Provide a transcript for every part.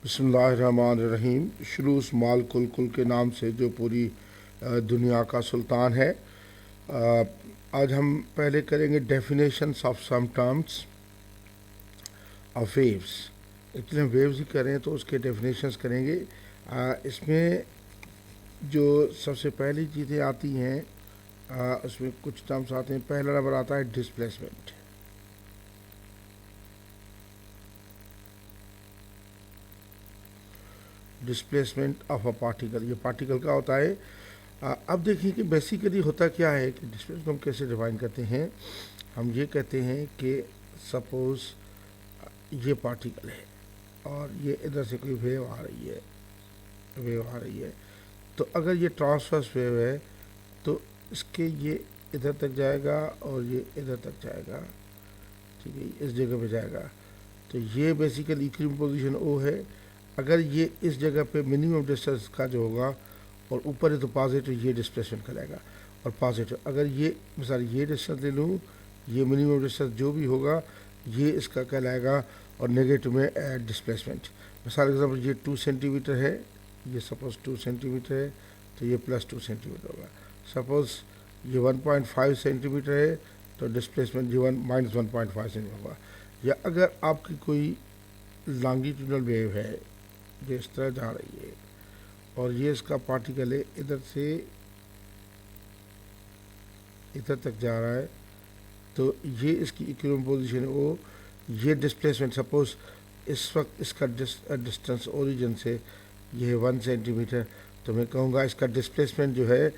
बिस्मिल्लाहिर्रहमानिर्रहीम। शुलूस माल कुल के नाम से जो पूरी दुनिया का सुल्तान है। आज हम पहले करेंगे definitions of some terms of waves. Actually हम वेव्स ही करें तो उसके डेफिनेशंस करेंगे। इसमें जो सबसे पहली चीज़ें आती हैं उसमें कुछ टर्म्स आते हैं। पहला नंबर आता है displacement. Displacement of a particle, ये पार्टिकल का होता है। अब देखिए कि बेसिकली होता क्या है कि डिस्प्लेसमेंट हम कैसे डिफाइन करते हैं। हम ये कहते हैं कि सपोज ये पार्टिकल है और ये इधर से कोई वेव आ रही है, तो अगर ये ट्रांसवर्स वेव है तो इसके ये इधर तक जाएगा और ये इधर तक जाएगा, ठीक है, इस जगह पे जाएगा। तो ये बेसिकली इक्विलिब्रियम पोजीशन ओ है। अगर ये इस जगह पे मिनिमम डिस्टेंस का जो होगा और ऊपर है तो पॉजिटिव ये डिस्प्लेसमेंट करेगा। और पॉजिटिव अगर ये मिसाल ये डिस्टेंस ले लूँ, ये मिनिमम डिस्टेंस जो भी होगा ये इसका कहलाएगा। और नेगेटिव में डिस्प्लेसमेंट। मिसाल एग्जाम्पल ये 2 सेंटीमीटर है, ये सपोज 2 सेंटीमीटर है तो ये +2 सेंटीमीटर होगा। सपोज ये 1.5 सेंटीमीटर है तो डिस्प्लेसमेंट जी -1.5 सेंटीमीटर होगा। या अगर आपकी कोई लॉन्गिट्यूडनल वेव है जो इस तरह जा रही है और ये इसका पार्टिकल है इधर से इधर तक जा रहा है, तो ये इसकी इक्विलिब्रियम पोजीशन है वो। ये डिस्प्लेसमेंट सपोज इस वक्त इसका डिस्टेंस ओरिजिन से ये है 1 सेंटीमीटर, तो मैं कहूँगा इसका डिस्प्लेसमेंट जो है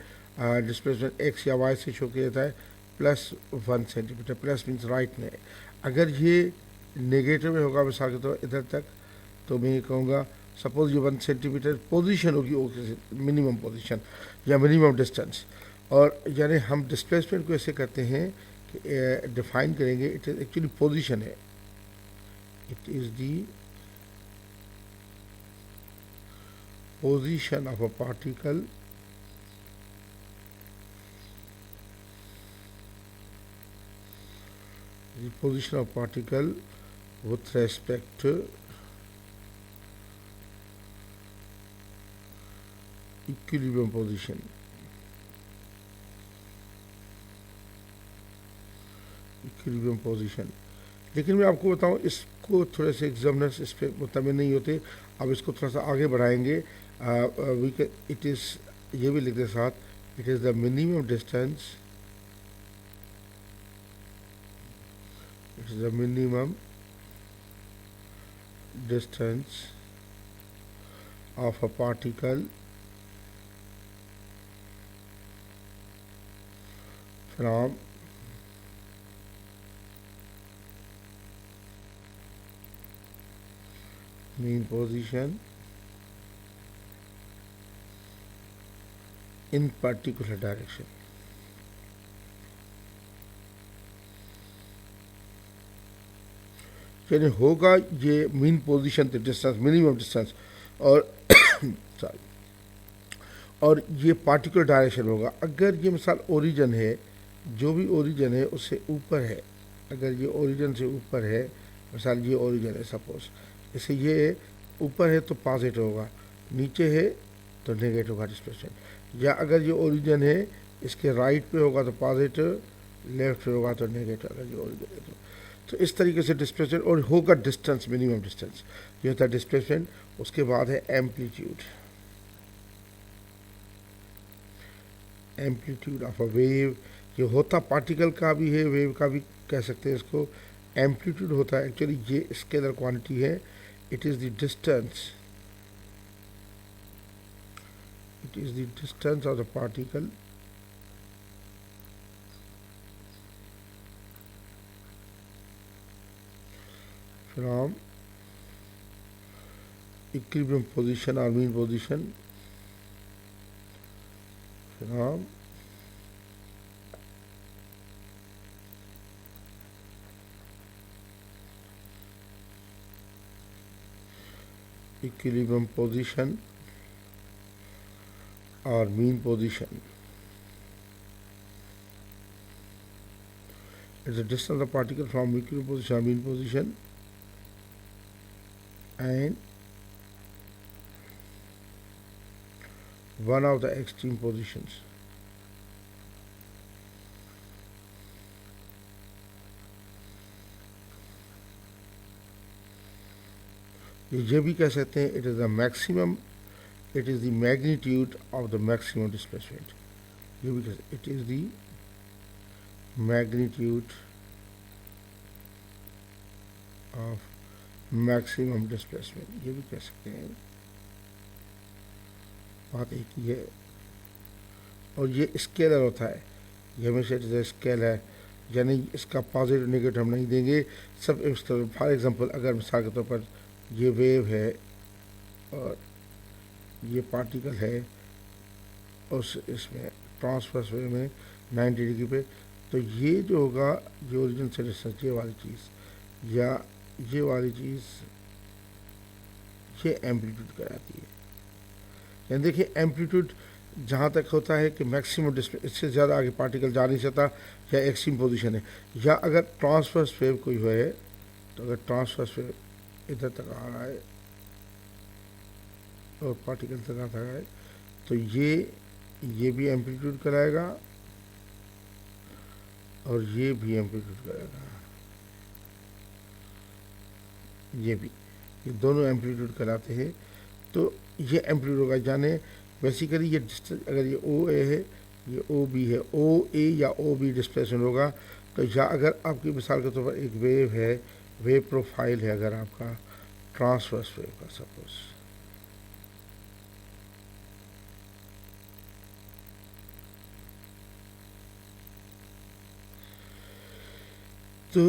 डिस्प्लेसमेंट एक्स या वाई से शो किया जाता है +1 सेंटीमीटर। प्लस मीन्स राइट में। अगर ये नेगेटिव में होगा मिसाल के तौर इधर तक, तो मैं ये कहूँगा सपोज ये 1 सेंटीमीटर पोजीशन होगी, मिनिमम पोजीशन या मिनिमम डिस्टेंस। और यानी हम डिस्प्लेसमेंट को ऐसे करते हैं कि डिफाइन करेंगे, इट इज़ एक्चुअली पोजीशन है। It is the position of a particle the position of particle with respect to equilibrium position. Equilibrium position. लेकिन मैं आपको बताऊं इसको थोड़े से एग्जामिनर्स इस पर मुतमिन नहीं होते। अब इसको थोड़ा सा आगे बढ़ाएंगे। इट इज़ ये भी लिख दे साथ, it is the minimum distance, it is the minimum distance of a particle from mean position in particular direction. यानी होगा ये मीन पोजीशन थे डिस्टेंस, मिनिमम डिस्टेंस, और सॉरी, और ये पार्टिकुलर डायरेक्शन होगा। अगर ये मिसाल ओरिजिन है, जो भी ओरिजिन है उससे ऊपर है, अगर ये ओरिजिन से ऊपर है, मिसाल ये ओरिजिन है सपोज, इसे ये ऊपर है तो पॉजिटिव होगा, नीचे है तो नेगेटिव होगा डिस्प्लेसमेंट। या अगर ये ओरिजिन है इसके राइट पे होगा तो पॉजिटिव, लेफ्ट पे होगा तो नेगेटिव। अगर ये ओरिजिन है तो इस तरीके से डिस्प्लेसमेंट। और होगा डिस्टेंस, मिनिमम डिस्टेंस, ये होता है डिस्प्लेसमेंट। उसके बाद है amplitude. Amplitude of a wave, ये होता पार्टिकल का भी है, वेव का भी कह सकते हैं इसको। एम्पलीट्यूड होता है एक्चुअली ये स्केलर क्वांटिटी है। It is the distance, it is the distance of the particle from equilibrium position or mean position, from equilibrium position or mean position. It's the distance of the particle from equilibrium position or mean position and one of the extreme positions. ये भी कह सकते हैं, it is the maximum, it is the magnitude of the maximum displacement. ये भी कह सकते, it is the magnitude of maximum displacement. ये भी कह सकते हैं. बात एक ही है. और ये स्केलर होता है, ये हमेशा स्केल है, यानी इसका पॉजिटिव नेगेटिव हम नहीं देंगे, सब. फॉर एग्जांपल अगर मिसाल के तौर पर ये वेव है और ये पार्टिकल है उस इसमें ट्रांसवर्स वेव में 90 डिग्री पे, तो ये जो होगा, ये ओरिजिन से डिस्टेंस, ये वाली चीज़ या ये वाली चीज़, ये एम्पलीट्यूड कराती है. यानी देखिए एम्पलीट्यूड जहाँ तक होता है कि मैक्सिमम डिस्प्ले, इससे ज़्यादा आगे पार्टिकल जा नहीं सकता, या एक्सट्रीम पोजीशन है. या अगर ट्रांसवर्स वेव कोई है, तो अगर ट्रांसवर्स वेव इधर तक आ रहा है और पार्टिकल तक आता है, तो ये भी एम्पलीट्यूड कराएगा और ये भी एम्पलीट्यूड कराएगा. ये दोनों एम्पलीट्यूड कराते हैं. तो ये एम्पलीट्यूड होगा, जाने बेसिकली ये डिस्टेंस, अगर ये ओ ए है, ये ओ बी है, ओ ए या ओ बी डिस्प्लेसमेंट होगा. तो या अगर आपकी मिसाल के तौर पर एक वेव है, वेव प्रोफाइल है अगर आपका ट्रांसवर्स वेव का सपोज, तो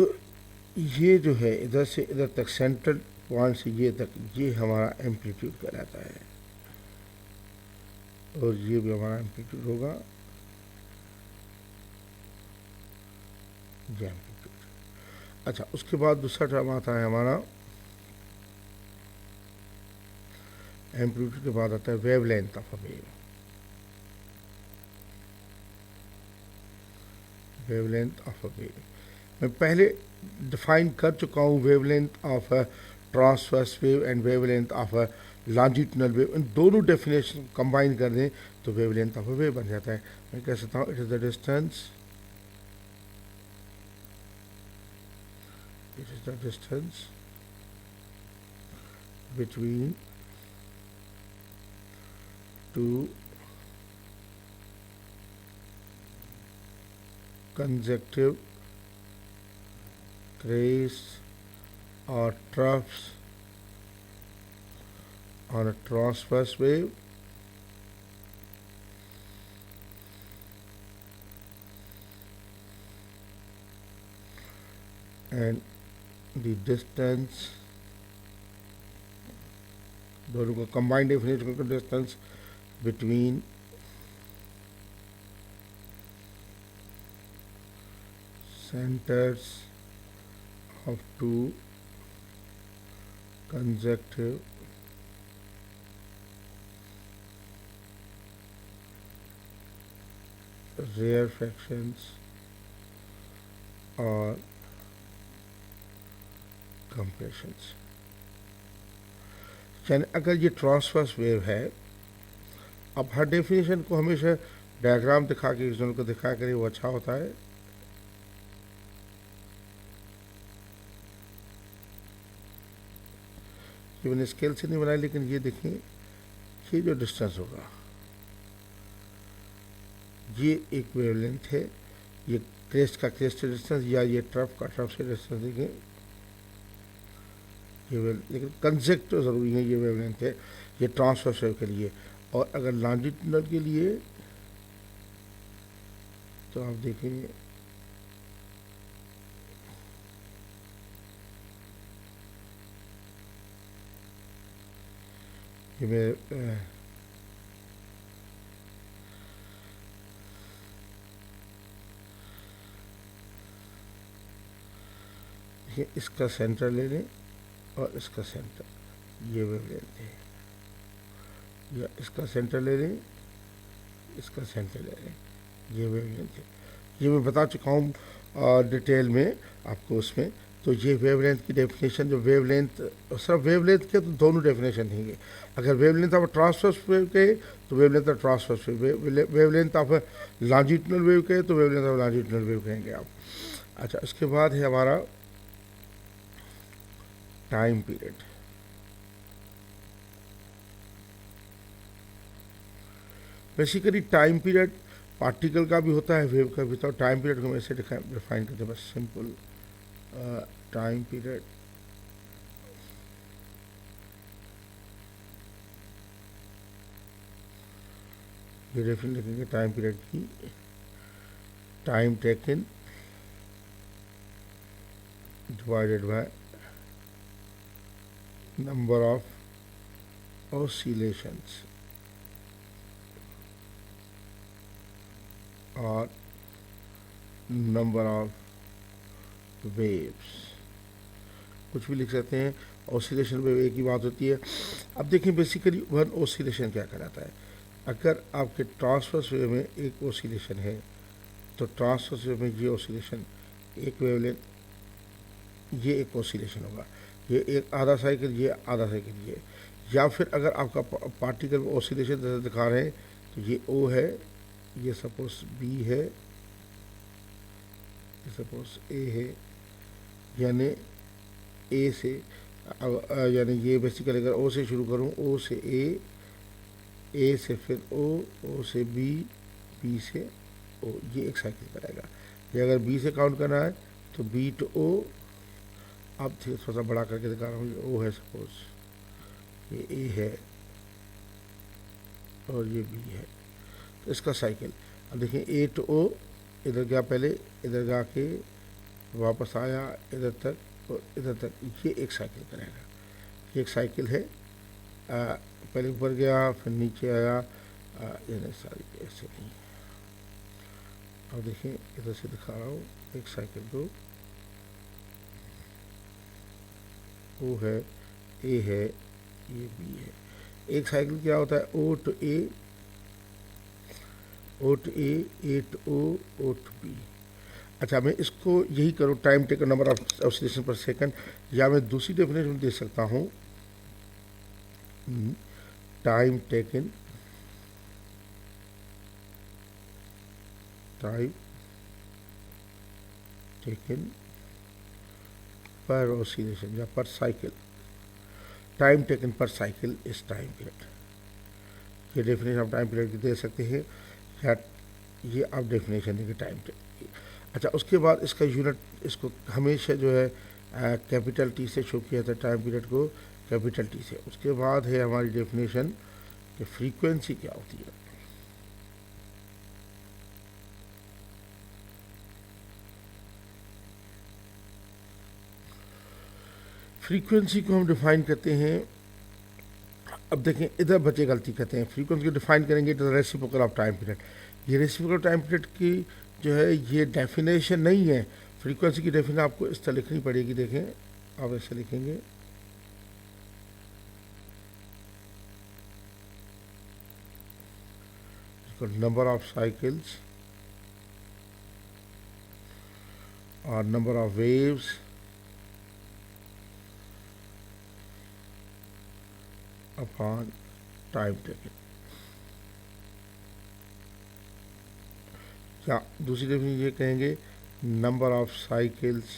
ये जो है इधर से इधर तक, सेंट्रल पॉइंट से ये तक, ये हमारा एम्पलीट्यूड कहलाता है. और ये भी हमारा एम्पलीट्यूड होगा, ये एम्पलीट्यूड. अच्छा, उसके बाद दूसरा टर्म आता है हमारा, एम्पलीट्यूड के बाद आता है wavelength of a wave. Wavelength of a wave मैं पहले डिफाइन कर चुका हूँ. Wavelength of a transverse wave and wavelength of a longitudinal wave, इन दोनों डेफिनेशन कंबाइन कर दें तो वेवलेंथ ऑफ अ वेव बन जाता है. मैं कह सकता हूँ it is the distance, it is the distance between two consecutive crests or troughs on a transverse wave and the distance, दोनों को कंबाइंड डेफिनेशन का distance between centers of two consecutive rarefactions or compressions. यानी अगर ये transverse wave है, अब हर definition को हमेशा डायग्राम दिखा के रीजन को दिखा कर वो अच्छा होता है. ये मैंने स्केल से नहीं बनाया, लेकिन ये देखें, ये जो डिस्टेंस होगा, ये एक वेवलेंथ है, ये क्रेस्ट का क्रेस्ट डिस्टेंस या ये ट्रफ का ट्रफ से डिस्टेंस देखें, ये वेव, लेकिन कंसेक्ट तो ज़रूरी है, ये वेवलेंथ है, ये ट्रांसवर्स वेव के लिए. और अगर लॉन्जिट्यूडनल के लिए तो आप देखेंगे कि मैं इसका सेंटर ले लें और इसका सेंटर, ये वेवलेंथ है, या इसका सेंटर ले लें, इसका सेंटर ले लें, ये वेवलेंथ है. ये मैं बता चुका हूँ डिटेल में आपको उसमें तो ये वेवलेंथ की डेफिनेशन, जो वेवलेंथ, सिर्फ वेवलेंथ के तो दोनों डेफिनेशन देंगे। अगर वेवलेंथ ऑफ ट्रांसवर्स वेव के तो wavelength of transverse wave, wavelength of longitudinal wave के तो वेवलेंथ ऑफ लॉन्जिट्यूडनल वेव कहेंगे आप। अच्छा, उसके बाद है हमारा time period. Basically time period particle का भी होता है, वेव का भी होता है। टाइम पीरियड को हम ऐसे डिफाइन करते हैं, बस सिंपल टाइम पीरियड ये डेफिनेशन लिखेंगे टाइम पीरियड की, time taken divided by number of oscillations और नंबर ऑफ वेव्स, कुछ भी लिख सकते हैं। ऑसिलेशन वेव एक ही बात होती है। अब देखें बेसिकली वन ऑसिलेशन क्या कहलाता है। अगर आपके ट्रांसवर्स वेव में एक ऑसिलेशन है तो ट्रांसवर्स वेव में ये ऑसिलेशन एक वेवलेंथ, ये एक ऑसिलेशन होगा, ये एक आधा साइकिल, ये आधा साइकिल, ये। या फिर अगर आपका पार्टिकल ऑसिलेशन जैसे दिखा रहे हैं तो ये ओ है, ये सपोज बी है, ये सपोज ए है, यानी ए से यानी ये बेसिकली अगर ओ से शुरू करूँ, ओ से ए से फिर ओ से बी, बी से ओ, ये एक साइकिल कराएगा। ये अगर बी से काउंट करना है तो बी टू ओ, अब थोड़ा सा बड़ा करके दिखा रहा हूँ, ये ओ है सपोज, ये ए है और ये बी है, तो इसका साइकिल। अब देखिए ए टू ओ, इधर गया पहले, इधर गा के वापस आया इधर तक और इधर तक, ये एक साइकिल करेगा। ये एक साइकिल है, पहले ऊपर गया फिर नीचे आया, ये सारी ऐसे नहीं। अब देखिए इधर से दिखा रहा हूँ, एक साइकिल दो, ओ है, ए है, ये बी है। एक साइकिल क्या होता है, O to A, O to A to O, O to B. अच्छा, मैं इसको यही करूँ time taken number of oscillation पर सेकंड, या मैं दूसरी डेफिनेशन दे सकता हूँ, टाइम टेकन पर ऑसिलेशन या पर साइकिल। टाइम टेकन पर साइकिल इज टाइम पीरियड। ये डेफिनेशन आप टाइम पीरियड की दे सकते हैं, या ये आप डेफिनेशन देंगे टाइम टेकन। अच्छा, उसके बाद इसका यूनिट, इसको हमेशा जो है कैपिटल टी से शो किया था टाइम पीरियड को, कैपिटल टी से। उसके बाद है हमारी डेफिनेशन कि फ्रीक्वेंसी क्या होती है। फ्रीक्वेंसी को हम डिफाइन करते हैं, अब देखें इधर बच्चे गलती करते हैं, फ्रीक्वेंसी को डिफाइन करेंगे तो रेसिप्रोकल ऑफ टाइम पीरियड। ये रेसिप्रोकल टाइम पीरियड की जो है ये डेफिनेशन नहीं है। फ्रीक्वेंसी की डेफिनेशन आपको इस तरह लिखनी पड़ेगी, देखें आप ऐसे लिखेंगे, नंबर ऑफ साइकिल्स और number of waves upon time taken. या दूसरी डेफिनेशन ये कहेंगे, नंबर ऑफ साइकिल्स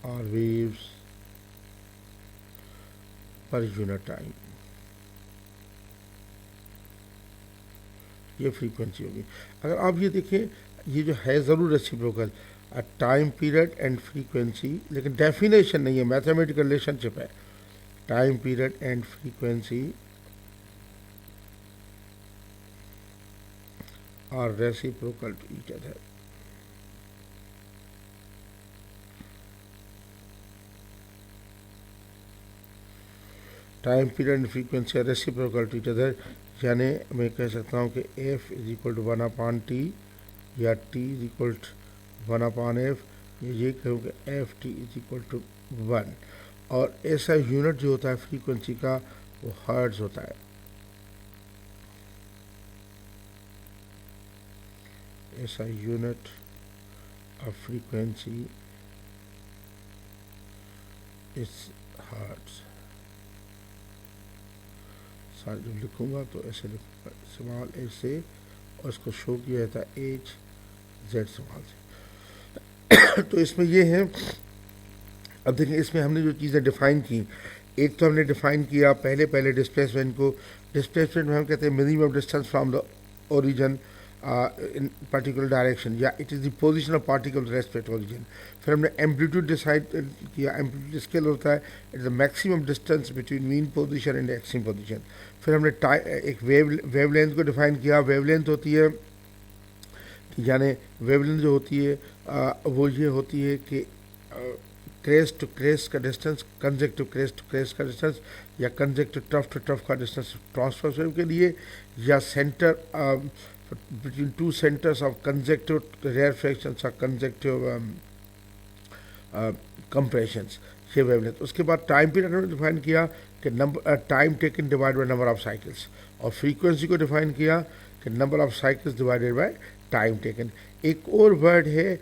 और वेव्स पर यूनिट टाइम, ये फ्रीक्वेंसी होगी। अगर आप ये देखें, ये जो है ज़रूर reciprocal time period and frequency, लेकिन डेफिनेशन नहीं है, मैथमेटिकल रिलेशनशिप है। Time period and frequency are reciprocal to each other. Time period and frequency are reciprocal to each other, यानी मैं कह सकता हूँ कि F is equal to 1/t या T is equal to 1/f, ये कहूँ कि F T is equal to 1। और ऐसा यूनिट जो होता है फ्रीक्वेंसी का वो हर्ट्ज होता है। ऐसा unit of frequency is hertz। सारे जब लिखूँगा तो ऐसे लिखूँगा, स्मॉल एच से, और इसको शो किया था एच जेड स्मॉल से। तो इसमें ये है, अब देखिए इसमें हमने जो चीज़ें डिफ़ाइन की, एक तो हमने डिफ़ाइन किया पहले डिस्प्लेसमेंट को। डिस्प्लेसमेंट में हम कहते हैं minimum distance from the origin in particular direction, या it is the position of particle respect origin. फिर हमने एम्पलीट्यूड डिसाइड किया, एम्पलीट्यूड स्केल होता है it is the maximum distance between mean position and extreme position. फिर हमने एक wavelength को डिफ़ाइन किया। वेवलेंथ होती है, यानी वेवलेंथ जो होती है वो ये होती है कि क्रेस्ट टू क्रेस्ट का distance, consecutive crest to crest का डिस्टेंस, या कंजेक्टिव टफ टू टफ का डिस्टेंस ट्रांसफर वेव के लिए, या centre between two centres of consecutive rarefactions और कंजेक्टिव कंप्रेशंस, ये वेवलेंथ। उसके बाद टाइम पीरियड हमने डिफाइन किया कि number time taken divide by number of cycles, और फ्रीक्वेंसी को डिफाइन किया कि number of cycles divided by time taken. एक और वर्ड है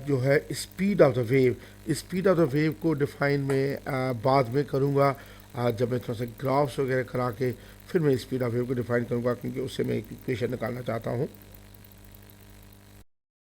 जो है speed of the wave. Speed of the wave को डिफाइन में बाद में करूँगा, जब मैं थोड़ा सा ग्राफ्स वगैरह करा के फिर मैं स्पीड ऑफ वेव को डिफाइन करूँगा, क्योंकि उससे मैं एक इक्वेशन निकालना चाहता हूँ।